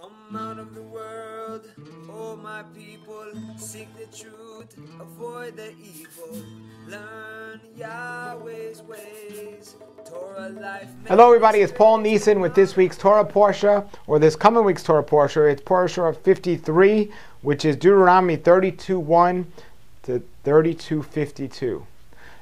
Come out of the world, oh my people, seek the truth, avoid the evil, learn Yahweh's ways, Torah life. Hello everybody, it's Paul Neeson with this week's Torah Parashah, or this coming week's Torah Parashah. It's Parashah 53, which is Deuteronomy 32:1 to 32:52.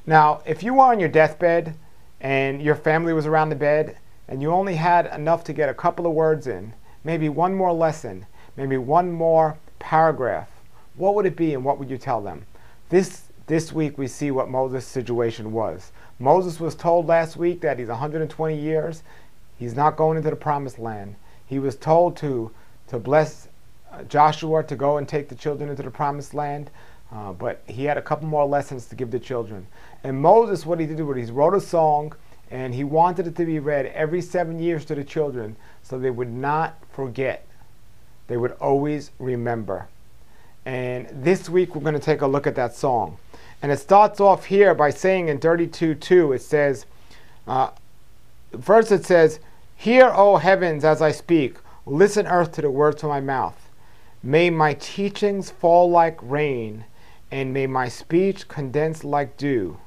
Now, if you were on your deathbed and your family was around the bed and you only had enough to get a couple of words in, maybe one more lesson, maybe one more paragraph, what would it be and what would you tell them? This week we see what Moses' situation was. Moses was told last week that he's 120 years. He's not going into the promised land. He was told to bless Joshua to go and take the children into the promised land, but he had a couple more lessons to give the children. And Moses, what he did was he wrote a song, and he wanted it to be read every 7 years to the children so they would not forget. They would always remember. And this week we're going to take a look at that song. And it starts off here by saying in 32:2, it says, first it says, "Hear, O heavens, as I speak. Listen, earth, to the words of my mouth. May my teachings fall like rain, and may my speech condense like dew,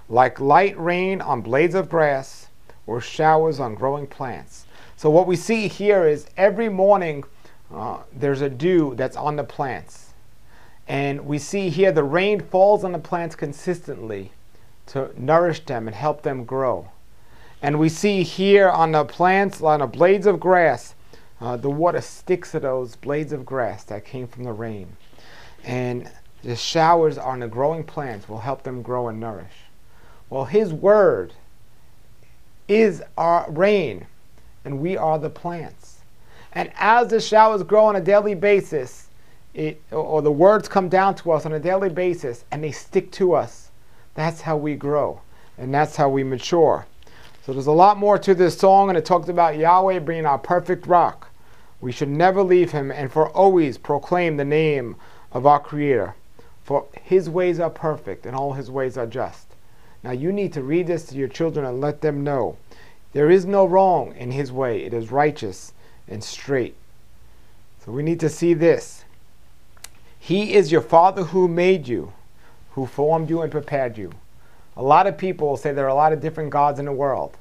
like light rain on blades of grass, or showers on growing plants." So what we see here is every morning there's a dew that's on the plants. And we see here the rain falls on the plants consistently to nourish them and help them grow. And we see here on the plants, on the blades of grass, the water sticks to those blades of grass that came from the rain. And the showers on the growing plants will help them grow and nourish. Well, His Word is our rain, and we are the plants. And as the showers grow on a daily basis, or the words come down to us on a daily basis, and they stick to us, that's how we grow, and that's how we mature. So there's a lot more to this song, and it talks about Yahweh being our perfect rock. We should never leave Him, and for always proclaim the name of our Creator. For His ways are perfect, and all His ways are just. Now you need to read this to your children and let them know there is no wrong in His way. It is righteous and straight. So we need to see this. He is your Father who made you, who formed you and prepared you. A lot of people will say there are a lot of different gods in the world.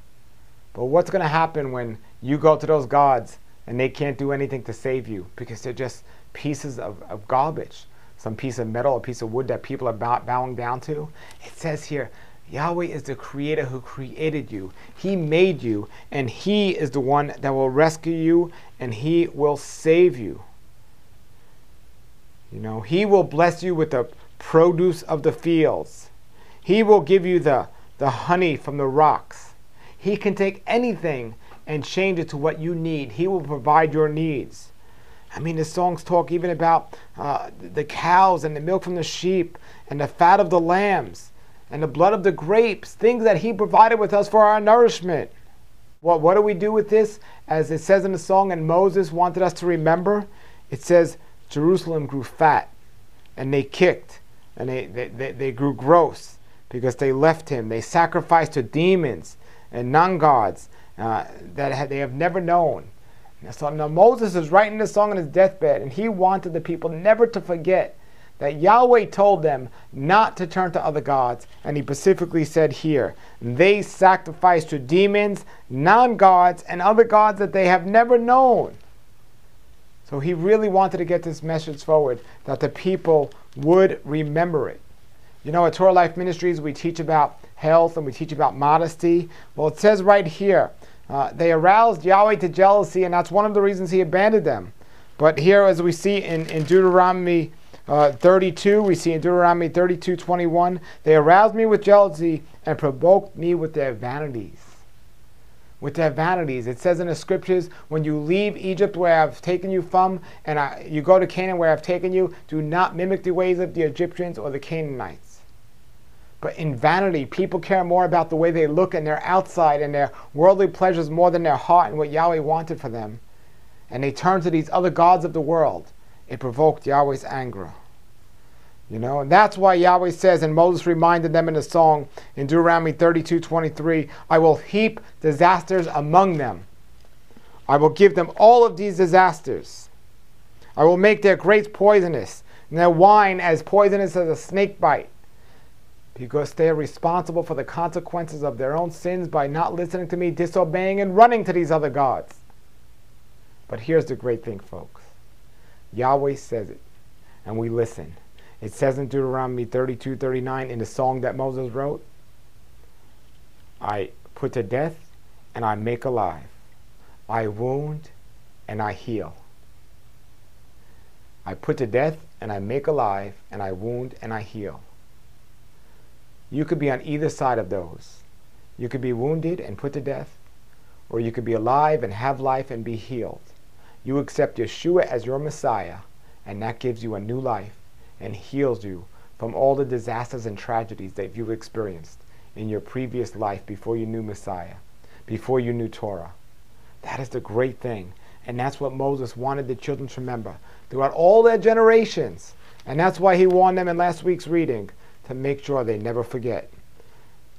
But what's going to happen when you go to those gods and they can't do anything to save you because they're just pieces of garbage, some piece of metal, a piece of wood that people are bowing down to? It says here, Yahweh is the Creator who created you. He made you, and He is the one that will rescue you, and He will save you. You know, He will bless you with the produce of the fields. He will give you the honey from the rocks. He can take anything and change it to what you need. He will provide your needs. I mean, the songs talk even about the cows and the milk from the sheep and the fat of the lambs and the blood of the grapes, things that He provided with us for our nourishment. What do we do with this? As it says in the song, and Moses wanted us to remember, it says, Jerusalem grew fat, and they kicked, and they grew gross, because they left Him. They sacrificed to demons and non-gods that they have never known. So now Moses is writing this song on his deathbed, and he wanted the people never to forget that Yahweh told them not to turn to other gods, and He specifically said here, they sacrificed to demons, non-gods, and other gods that they have never known. So He really wanted to get this message forward, that the people would remember it. You know, at Torah Life Ministries, we teach about health and we teach about modesty. Well, it says right here, they aroused Yahweh to jealousy, and that's one of the reasons He abandoned them. But here, as we see in Deuteronomy 32, we see in Deuteronomy 32:21, they aroused me with jealousy and provoked me with their vanities. With their vanities. It says in the scriptures, when you leave Egypt where I've taken you from, and you go to Canaan where I've taken you, do not mimic the ways of the Egyptians or the Canaanites. But in vanity, people care more about the way they look and their outside and their worldly pleasures more than their heart and what Yahweh wanted for them. And they turn to these other gods of the world. It provoked Yahweh's anger. You know, and that's why Yahweh says, and Moses reminded them in the song in Deuteronomy 32:23, I will heap disasters among them. I will give them all of these disasters. I will make their grapes poisonous, and their wine as poisonous as a snake bite, because they are responsible for the consequences of their own sins by not listening to me, disobeying, and running to these other gods. But here's the great thing, folks. Yahweh says it, and we listen. It says in Deuteronomy 32:39 in the song that Moses wrote, I put to death and I make alive. I wound and I heal. I put to death and I make alive, and I wound and I heal. You could be on either side of those. You could be wounded and put to death, or you could be alive and have life and be healed. You accept Yeshua as your Messiah, and that gives you a new life and heals you from all the disasters and tragedies that you've experienced in your previous life before you knew Messiah, before you knew Torah. That is the great thing. And that's what Moses wanted the children to remember throughout all their generations. And that's why he warned them in last week's reading, to make sure they never forget.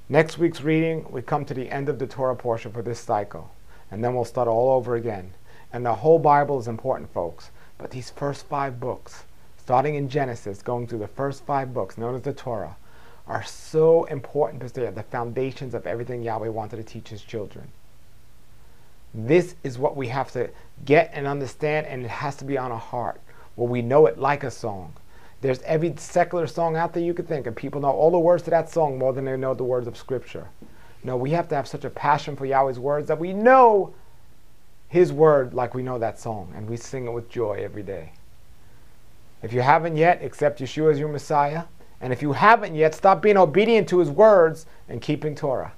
Next week's reading, we come to the end of the Torah portion for this cycle. And then we'll start all over again. And the whole Bible is important, folks. But these first 5 books, starting in Genesis, going through the first 5 books, known as the Torah, are so important because they are the foundations of everything Yahweh wanted to teach his children. This is what we have to get and understand, and it has to be on our heart, where we know it like a song. There's every secular song out there you could think of. People know all the words to that song more than they know the words of Scripture. No, we have to have such a passion for Yahweh's words that we know his word like we know that song, and we sing it with joy every day. If you haven't yet, accept Yeshua as your Messiah. And if you haven't yet, stop being obedient to his words and keeping Torah.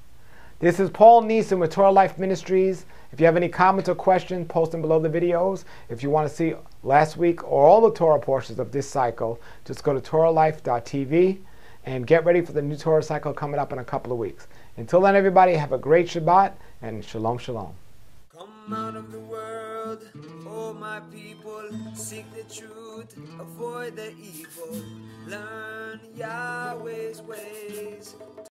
This is Paul Neeson with Torah Life Ministries. If you have any comments or questions, post them below the videos. If you want to see last week or all the Torah portions of this cycle, just go to TorahLife.tv and get ready for the new Torah cycle coming up in a couple of weeks. Until then, everybody, have a great Shabbat and Shalom, Shalom. Come out of the world, oh my people, seek the truth, avoid the evil, learn Yahweh's ways.